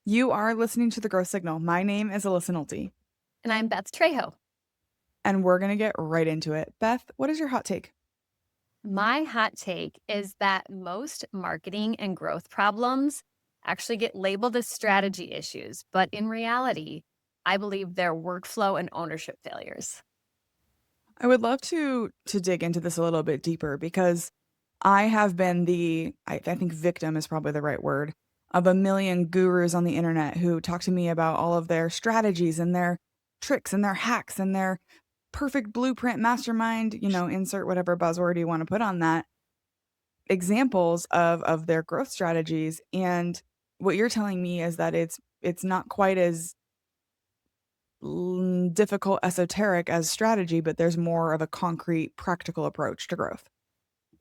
You are listening to The Growth Signal. My name is Alyssa Nolte, And I'm Beth Trejo. and we're going to get right into it. Beth, what is your hot take? My hot take is that most marketing and growth problems actually get labeled as strategy issues, but in reality, I believe they're workflow and ownership failures. I would love to dig into this a little bit deeper because I have been I think victim is probably the right word, of a million gurus on the internet who talk to me about all of their strategies and their tricks and their hacks and their perfect blueprint mastermind, insert whatever buzzword you want to put on that, examples of their growth strategies. And what you're telling me is that it's not quite as difficult esoteric as strategy, but there's more of a concrete practical approach to growth.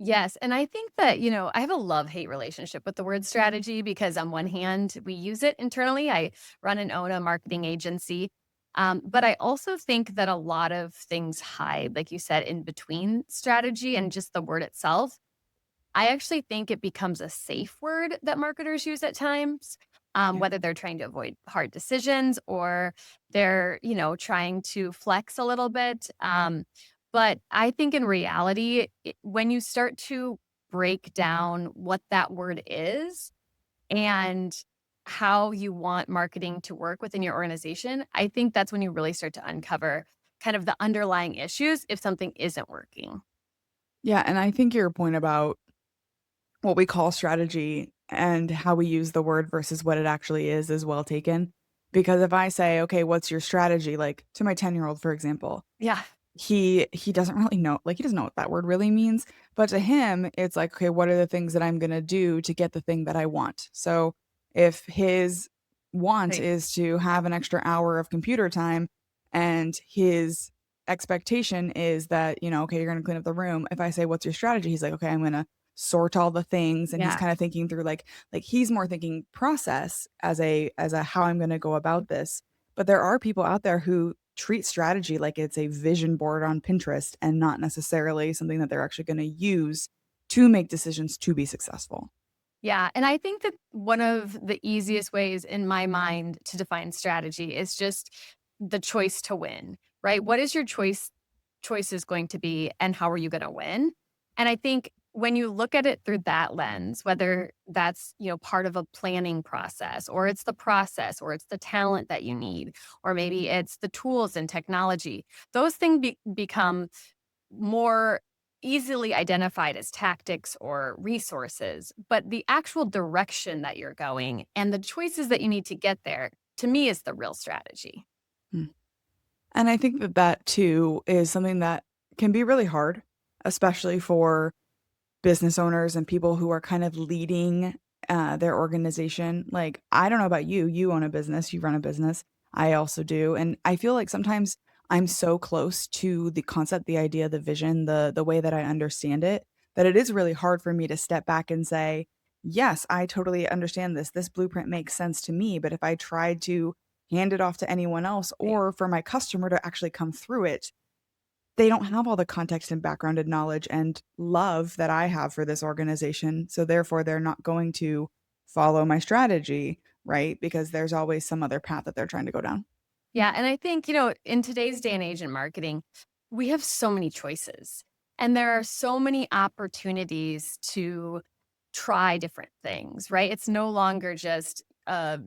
Yes, and I think that, I have a love-hate relationship with the word strategy because on one hand, we use it internally. I run and own a marketing agency. But I also think that a lot of things hide, like you said, in between strategy and just the word itself. I actually think it becomes a safe word that marketers use at times, Yeah. whether they're trying to avoid hard decisions or they're, trying to flex a little bit. But I think in reality, when you start to break down what that word is and how you want marketing to work within your organization, I think that's when you really start to uncover kind of the underlying issues if something isn't working. Yeah, and I think your point about what we call strategy and how we use the word versus what it actually is well taken. Because if I say, "Okay, what's your strategy?" like to my 10-year-old, for example, Yeah. he doesn't really know, like, he doesn't know what that word really means, but to him, it's like, "Okay, what are the things that I'm gonna do to get the thing that I want?" So, if his want Right. is to have an extra hour of computer time and his expectation is that, "Okay, you're gonna clean up the room." If I say, "What's your strategy?" He's like, "Okay, I'm gonna sort all the things," and he's Yeah. kinda thinking through, like, he's more thinking process as a how I'm gonna go about this. But there are people out there who treat strategy like it's a vision board on Pinterest and not necessarily something that they're actually gonna use to make decisions to be successful. Yeah, and I think that one of the easiest ways in my mind to define strategy is just the choice to win, right? What is your choices going to be and how are you going to win? And I think when you look at it through that lens, whether that's, part of a planning process or it's the process or it's the talent that you need or maybe it's the tools and technology, those things become more easily identified as tactics or resources, but the actual direction that you're going and the choices that you need to get there, to me, is the real strategy. Mm. And I think that that too is something that can be really hard, especially for business owners and people who are kind of leading, their organization. Like, I don't know about you, you own a business, you run a business. I also do, and I feel like sometimes I'm so close to the concept, the idea, the vision, the way that I understand it, that it is really hard for me to step back and say, "Yes, I totally understand this. This blueprint makes sense to me." But if I tried to hand it off to anyone else Right. or for my customer to actually come through it, they don't have all the context and background and knowledge and love that I have for this organization, so therefore, they're not going to follow my strategy, right? Because there's always some other path that they're trying to go down. Yeah. And I think, in today's day and age in marketing, we have so many choices and there are so many opportunities to try different things, right? It's no longer just a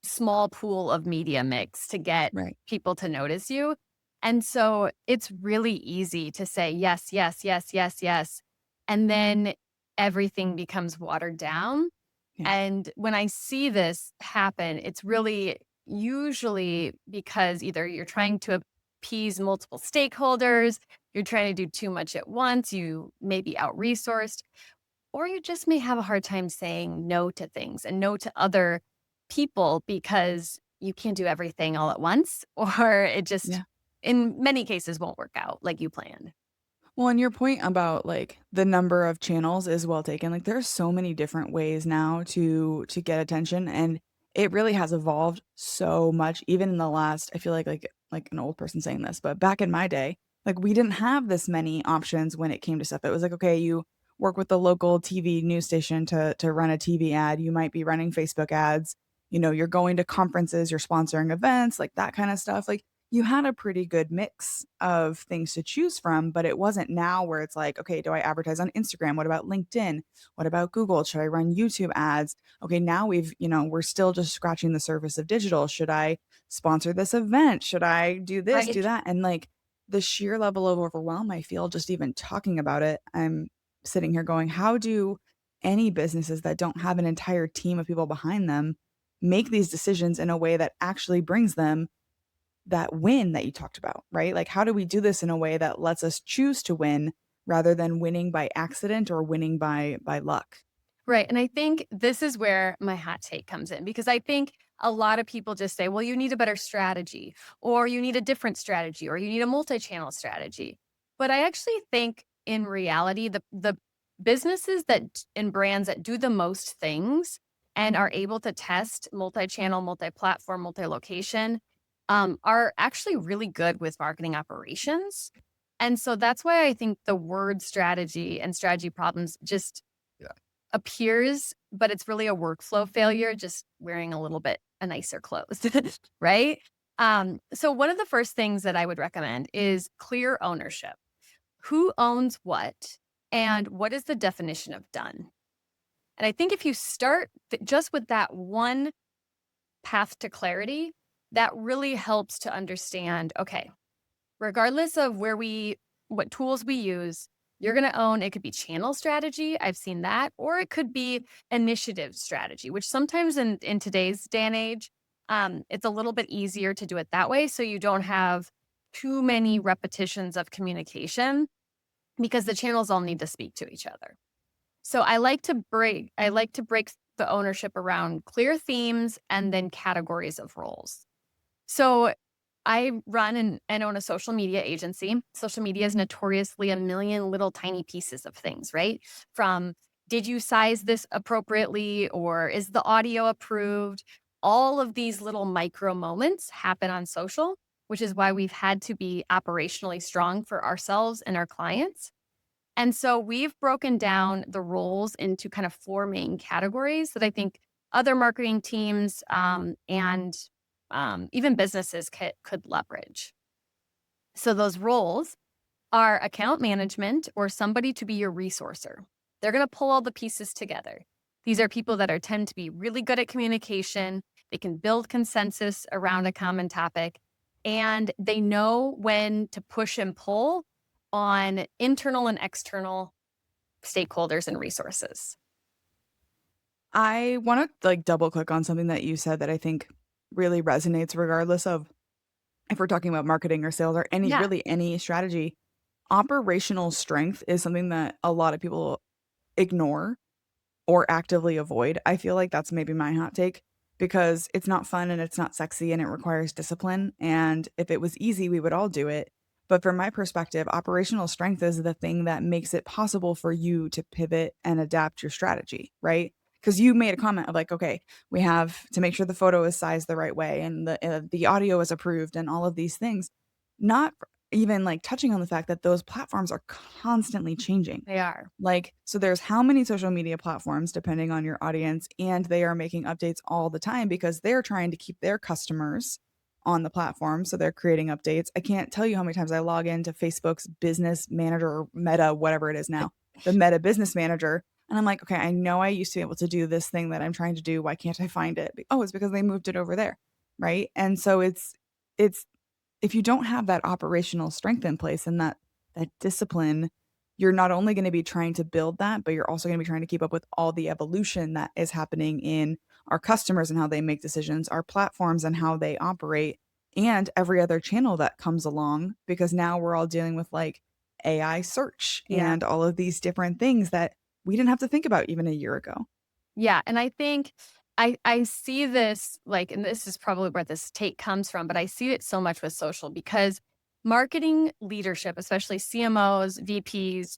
small pool of media mix to get Right. people to notice you. And so it's really easy to say yes, yes, yes, yes, yes. And then everything becomes watered down. Yeah. And when I see this happen, it's really usually because either you're trying to appease multiple stakeholders, you're trying to do too much at once, you may be out resourced, or you just may have a hard time saying no to things and no to other people because you can't do everything all at once, or it just, Yeah. in many cases, won't work out like you planned. Well, and your point about, like, the number of channels is well taken. Like, there are so many different ways now to get attention, and it really has evolved so much even in the last, I feel like an old person saying this, but back in my day, like, we didn't have this many options when it came to stuff. It was like, okay, you work with the local TV news station to run a TV ad, you might be running Facebook ads, you're going to conferences, you're sponsoring events, like that kind of stuff. Like you had a pretty good mix of things to choose from, but it wasn't now where it's like, okay, do I advertise on Instagram? What about LinkedIn? What about Google? Should I run YouTube ads? Okay, now we're still just scratching the surface of digital. Should I sponsor this event? Should I do this, Right. do that? And like the sheer level of overwhelm I feel just even talking about it, I'm sitting here going, how do any businesses that don't have an entire team of people behind them make these decisions in a way that actually brings them that win that you talked about, right? Like, how do we do this in a way that lets us choose to win rather than winning by accident or winning by luck? Right. And I think this is where my hot take comes in because I think a lot of people just say, well, you need a better strategy, or you need a different strategy, or you need a multi channel strategy. But I actually think in reality, the businesses and brands that do the most things and are able to test multi channel, multi platform, multi location are actually really good with marketing operations. And so that's why I think the word strategy and strategy problems just appears, but it's really a workflow failure, just wearing a little bit a nicer clothes, right? So one of the first things that I would recommend is clear ownership. Who owns what, and what is the definition of done? And I think if you start just with that one path to clarity, that really helps to understand, okay, regardless of what tools we use, you're going to own, it could be channel strategy. I've seen that, or it could be initiative strategy, which sometimes in today's day and age, it's a little bit easier to do it that way. So you don't have too many repetitions of communication because the channels all need to speak to each other. So I like to break the ownership around clear themes and then categories of roles. So I run and own a social media agency. Social media is notoriously a million little tiny pieces of things, right? From did you size this appropriately, or is the audio approved? All of these little micro moments happen on social, which is why we've had to be operationally strong for ourselves and our clients. And so we've broken down the roles into kind of four main categories that I think other marketing teams and even businesses could leverage. So those roles are account management or somebody to be your resourcer. They're going to pull all the pieces together. These are people that tend to be really good at communication. They can build consensus around a common topic, and they know when to push and pull on internal and external stakeholders and resources. I want to like double click on something that you said that I think really resonates regardless of if we're talking about marketing or sales or Yeah. any strategy. Operational strength is something that a lot of people ignore or actively avoid. I feel like that's maybe my hot take because it's not fun and it's not sexy and it requires discipline. And if it was easy, we would all do it. But from my perspective, operational strength is the thing that makes it possible for you to pivot and adapt your strategy, right? Because you made a comment of like, okay, we have to make sure the photo is sized the right way and the audio is approved and all of these things. Not even like touching on the fact that those platforms are constantly changing. They are. Like, so there's how many social media platforms depending on your audience, and they are making updates all the time because they're trying to keep their customers on the platform. So they're creating updates. I can't tell you how many times I log into Facebook's business manager or Meta, whatever it is now, the Meta business manager. And I'm like, okay, I know I used to be able to do this thing that I'm trying to do. Why can't I find it? Oh, it's because they moved it over there. Right. And so it's if you don't have that operational strength in place and that discipline, you're not only going to be trying to build that, but you're also going to be trying to keep up with all the evolution that is happening in our customers and how they make decisions, our platforms and how they operate, and every other channel that comes along because now we're all dealing with like AI search Yeah. and all of these different things that we didn't have to think about even a year ago. Yeah, and I think I see this, like, and this is probably where this take comes from, but I see it so much with social because marketing leadership, especially CMOs, VPs,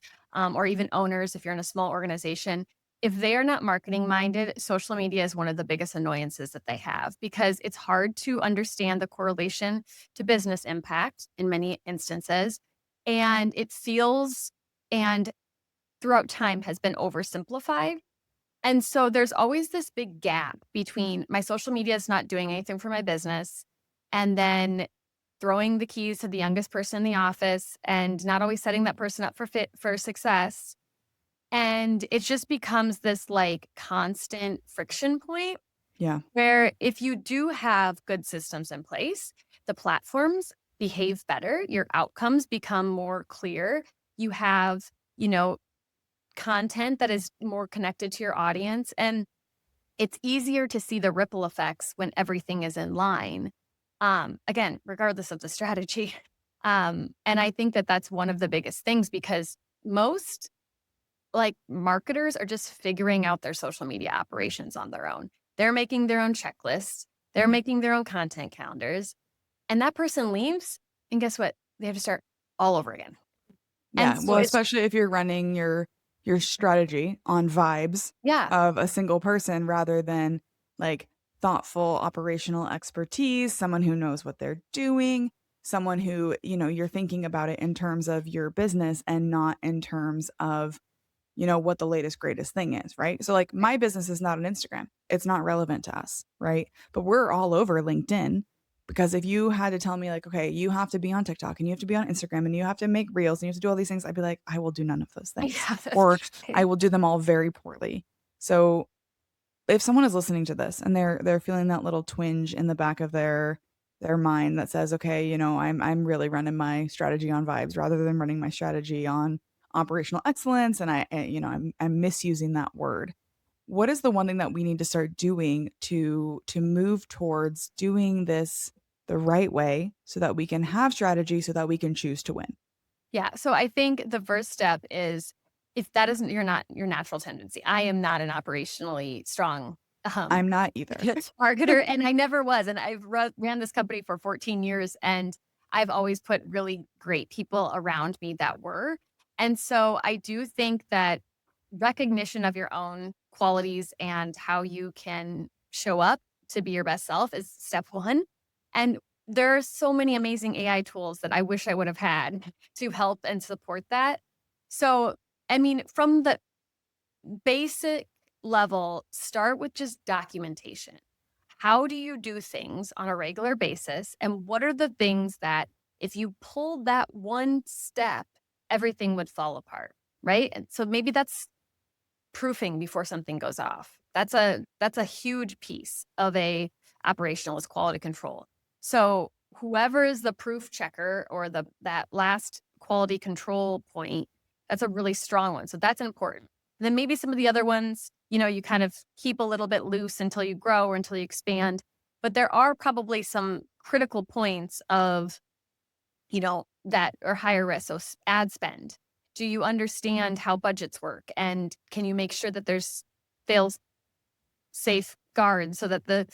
or even owners, if you're in a small organization, if they are not marketing minded, social media is one of the biggest annoyances that they have because it's hard to understand the correlation to business impact in many instances. And it feels and throughout time has been oversimplified. And so there's always this big gap between my social media is not doing anything for my business and then throwing the keys to the youngest person in the office and not always setting that person up for success. And it just becomes this like constant friction point Yeah. where if you do have good systems in place, the platforms behave better, your outcomes become more clear. You have, you know, content that is more connected to your audience. And it's easier to see the ripple effects when everything is in line. Again, regardless of the strategy. And I think that that's one of the biggest things because most like marketers are just figuring out their social media operations on their own. They're making their own checklists, they're making their own content calendars, and that person leaves. And guess what? They have to start all over again. And Yeah, so well, it's, especially if you're running your strategy on vibes yeah, of a single person rather than like thoughtful operational expertise, someone who knows what they're doing, someone who, you're thinking about it in terms of your business and not in terms of, what the latest greatest thing is, right? So like my business is not on Instagram. It's not relevant to us, right? But we're all over LinkedIn because if you had to tell me like, okay, you have to be on TikTok and you have to be on Instagram and you have to make reels and you have to do all these things, I'd be like, I will do none of those things. yeah, that's Or right. I will do them all very poorly. So if someone is listening to this and they're feeling that little twinge in the back of their mind that says, okay, I'm really running my strategy on vibes rather than running my strategy on operational excellence, and I'm misusing that word. What is the one thing that we need to start doing to move towards doing this the right way so that we can have strategy so that we can choose to win? Yeah. So I think the first step is if that isn't not your natural tendency. I am not an operationally strong um I'm not either. marketer and I never was. And I've ran this company for 14 years and I've always put really great people around me that were. And so I do think that recognition of your own qualities and how you can show up to be your best self is step one. And there are so many amazing AI tools that I wish I would have had to help and support that. So, I mean, from the basic level, start with just documentation. How do you do things on a regular basis? And what are the things that, if you pulled that one step, everything would fall apart? Right. And so maybe that's proofing before something goes off. That's a huge piece of a operational is quality control. So whoever is the proof checker or the that last quality control point, that's a really strong one. So that's important. And then maybe some of the other ones, you kind of keep a little bit loose until you grow or until you expand. But there are probably some critical points of that are higher risk. So ad spend. Do you understand how budgets work? And can you make sure that there's fail safe guards so that the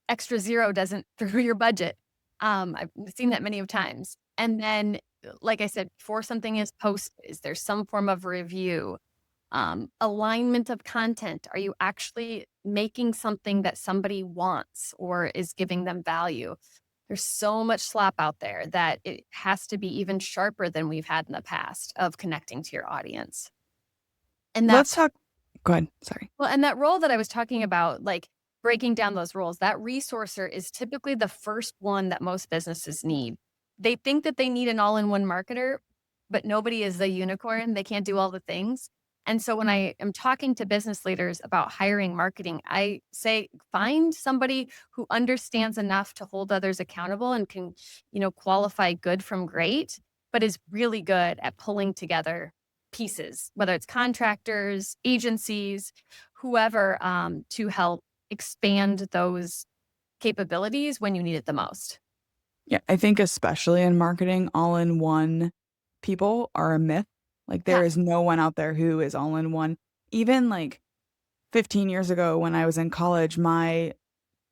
extra zero doesn't through your budget? I've seen that many of times. And then, like I said, before something is posted, is there some form of review? Alignment of content. Are you actually making something that somebody wants or is giving them value? There's so much slop out there that it has to be even sharper than we've had in the past of connecting to your audience. And that Let's talk. Go ahead. Sorry. well, and that role that I was talking about, like breaking down those roles, that resourcer is typically the first one that most businesses need. They think that they need an all-in-one marketer, but nobody is a unicorn. They can't do all the things. And so when I am talking to business leaders about hiring marketing, I say find somebody who understands enough to hold others accountable and can, qualify good from great, but is really good at pulling together pieces, whether it's contractors, agencies, whoever, to help expand those capabilities when you need it the most. Yeah, I think especially in marketing, all-in-one people are a myth. Like, there Yeah. is no one out there who is all-in-one. Even, like, 15 years ago when I was in college, my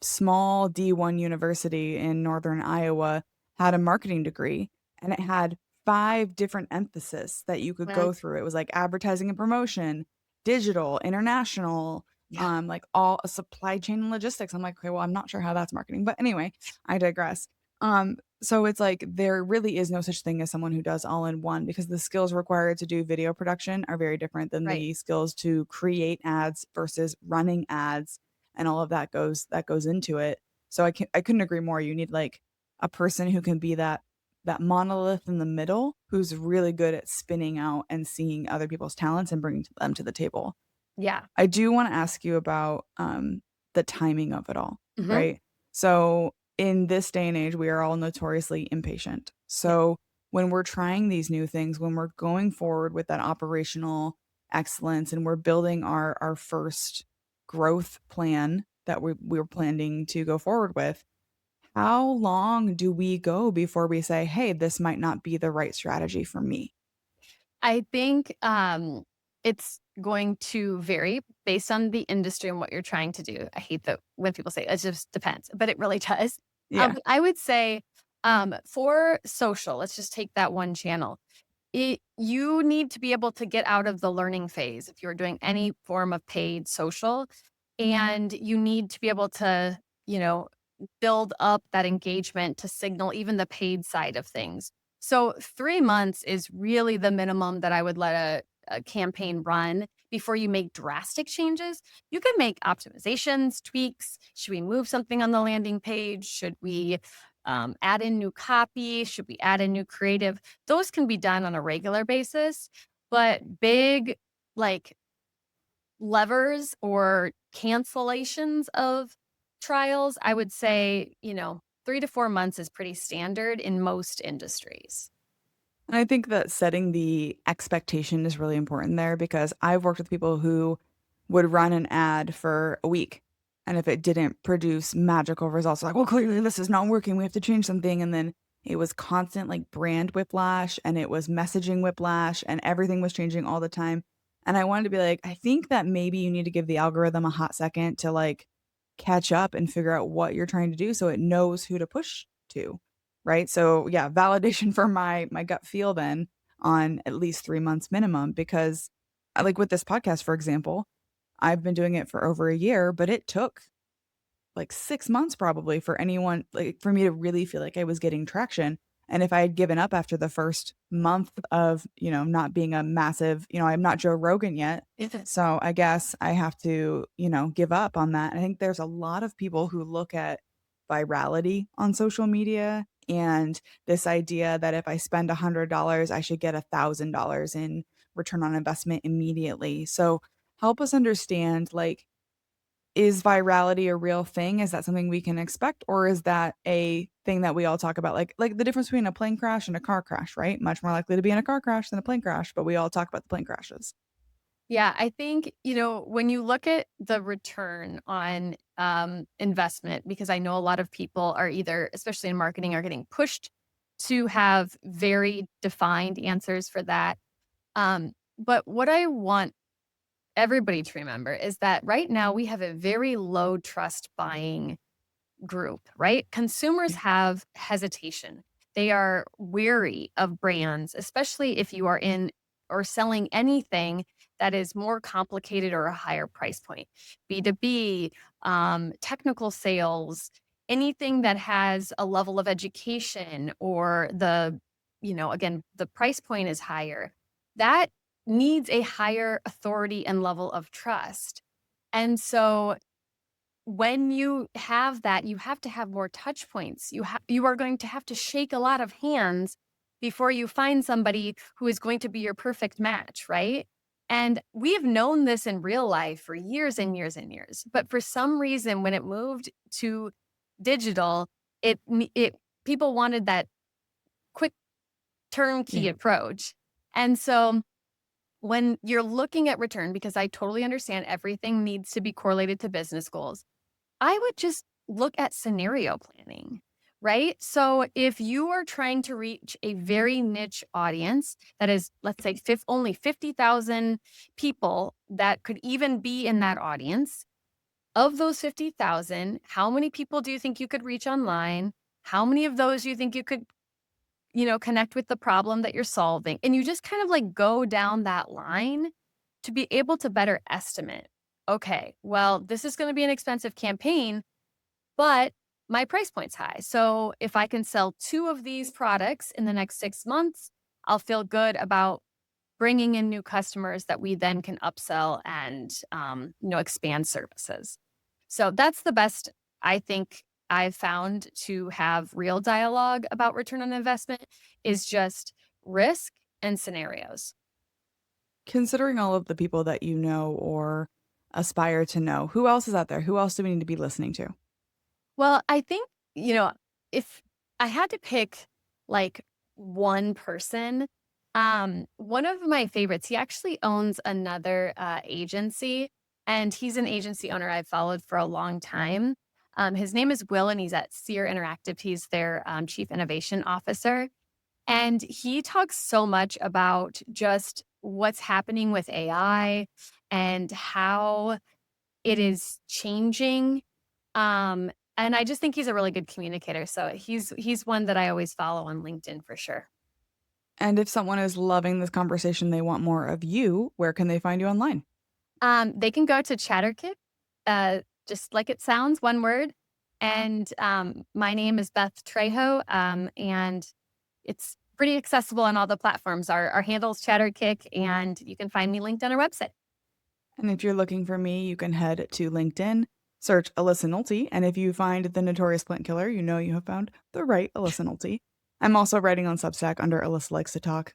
small D1 university in Northern Iowa had a marketing degree, and it had 5 different emphasis that you could Well, go through. It was, like, advertising and promotion, digital, international, yeah. like, all supply chain and logistics. I'm like, "Okay, well, I'm not sure how that's marketing." But anyway, I digress. So it's like there really is no such thing as someone who does all in one because the skills required to do video production are very different than Right. the skills to create ads versus running ads and all of that goes into it. So I couldn't agree more. You need like a person who can be that monolith in the middle who's really good at spinning out and seeing other people's talents and bringing them to the table. Yeah. I do wanna ask you about, the timing of it all, Mhm. right? So, in this day and age, we are all notoriously impatient. Yeah. So, when we're trying these new things, when we're going forward with that operational excellence and we're building our first growth plan that we're planning to go forward with, how long do we go before we say, "Hey, this might not be the right strategy for me?" I think, it's going to vary based on the industry and what you're trying to do. I hate that when people say, "It just depends," but it really does. Yeah. But I would say, for social, let's just take that one channel. You need to be able to get out of the learning phase if you're doing any form of paid social, and you need to be able to, you know, build up that engagement to signal even the paid side of things. So 3 months is really the minimum that I would let a campaign run before you make drastic changes. You can make optimizations, tweaks. Should we move something on the landing page? Should we add in new copy? Should we add in new creative? Those can be done on a regular basis, but big, like, levers or cancellations of trials, I would say, 3 to 4 months is pretty standard in most industries. And I think that setting the expectation is really important there because I've worked with people who would run an ad for a week. And if it didn't produce magical results, like, well, clearly this is not working. We have to change something. And then it was constant like brand whiplash and it was messaging whiplash and everything was changing all the time. And I wanted to be like, I think that maybe you need to give the algorithm a hot second to like catch up and figure out what you're trying to do so it knows who to push to. Right? So, yeah, validation for my gut feel then on at least 3 months minimum because, like with this podcast, for example, I've been doing it for over a year, but it took like 6 months probably for anyone like, for me to really feel like I was getting traction, and if I had given up after the first month of, not being a massive I'm not Joe Rogan yet, so I guess I have to, give up on that. I think there's a lot of people who look at virality on social media and this idea that if I spend $100, I should get $1,000 in return on investment immediately. So, help us understand, like, is virality a real thing? Is that something we can expect, or is that a thing that we all talk about? Like the difference between a plane crash and a car crash, right? Much more likely to be in a car crash than a plane crash, but we all talk about the plane crashes. Yeah, I think, when you look at the return on investment, because I know a lot of people are either, especially in marketing, are getting pushed to have very defined answers for that. But what I want everybody to remember is that right now we have a very low trust buying group, right? Consumers Yeah. have hesitation. They are weary of brands, especially if you are in or selling anything that is more complicated or a higher price point. B2B, technical sales, anything that has a level of education or again, the price point is higher. That needs a higher authority and level of trust. And so when you have that, you have to have more touch points. You are going to have to shake a lot of hands before you find somebody who is going to be your perfect match, right? And we have known this in real life for years and years and years. But for some reason, when it moved to digital, it people wanted that quick turnkey Yeah. approach. And so when you're looking at return, because I totally understand everything needs to be correlated to business goals, I would just look at scenario planning, right? So if you are trying to reach a very niche audience that is, let's say, only 50,000 people that could even be in that audience, of those 50,000, how many people do you think you could reach online? How many of those you think you could, connect with the problem that you're solving? And you just kind of like go down that line to be able to better estimate. Okay, well, this is going to be an expensive campaign, but my price point's high. So if I can sell 2 of these products in the next 6 months, I'll feel good about bringing in new customers that we then can upsell and, expand services. So that's the best I think I've found to have real dialogue about return on investment is just risk and scenarios. Considering all of the people that you know or aspire to know, who else is out there? Who else do we need to be listening to? Well, I think, if I had to pick like one person, one of my favorites, he actually owns another agency, and he's an agency owner I've followed for a long time. His name is Will, and he's at Sear Interactive. He's their chief innovation officer. And he talks so much about just what's happening with AI and how it is changing. And I just think he's a really good communicator. So he's one that I always follow on LinkedIn for sure. And if someone is loving this conversation, they want more of you, where can they find you online? They can go to Chatterkick, just like it sounds, one word. And my name is Beth Trejo, and it's pretty accessible on all the platforms. Our handle's Chatterkick, and you can find me linked on our website. And if you're looking for me, you can head to LinkedIn, search Alyssa Nolte, and if you find the Notorious Plant Killer, you know you have found the right Alyssa Nolte. I'm also writing on Substack under Alyssa Likes to Talk.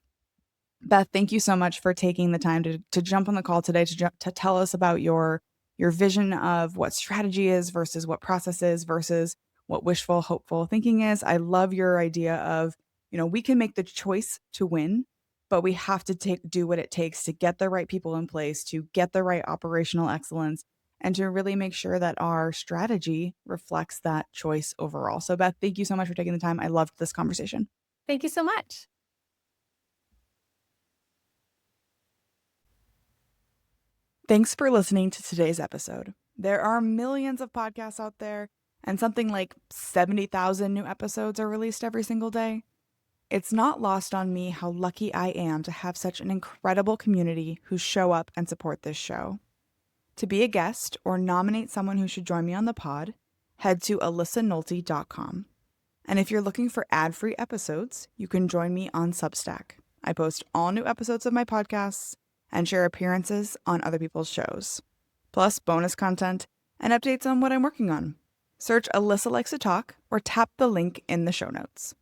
Beth, thank you so much for taking the time to jump on the call today to tell us about your vision of what strategy is versus what process is versus what wishful, hopeful thinking is. I love your idea of, we can make the choice to win, but we have to do what it takes to get the right people in place, to get the right operational excellence, and to really make sure that our strategy reflects that choice overall. So, Beth, thank you so much for taking the time. I loved this conversation. Thank you so much. Thanks for listening to today's episode. There are millions of podcasts out there, and something like 70,000 new episodes are released every single day. It's not lost on me how lucky I am to have such an incredible community who show up and support this show. To be a guest or nominate someone who should join me on the pod, head to alyssanolte.com. And if you're looking for ad-free episodes, you can join me on Substack. I post all new episodes of my podcasts and share appearances on other people's shows, plus bonus content and updates on what I'm working on. Search Alyssa Likes to Talk or tap the link in the show notes.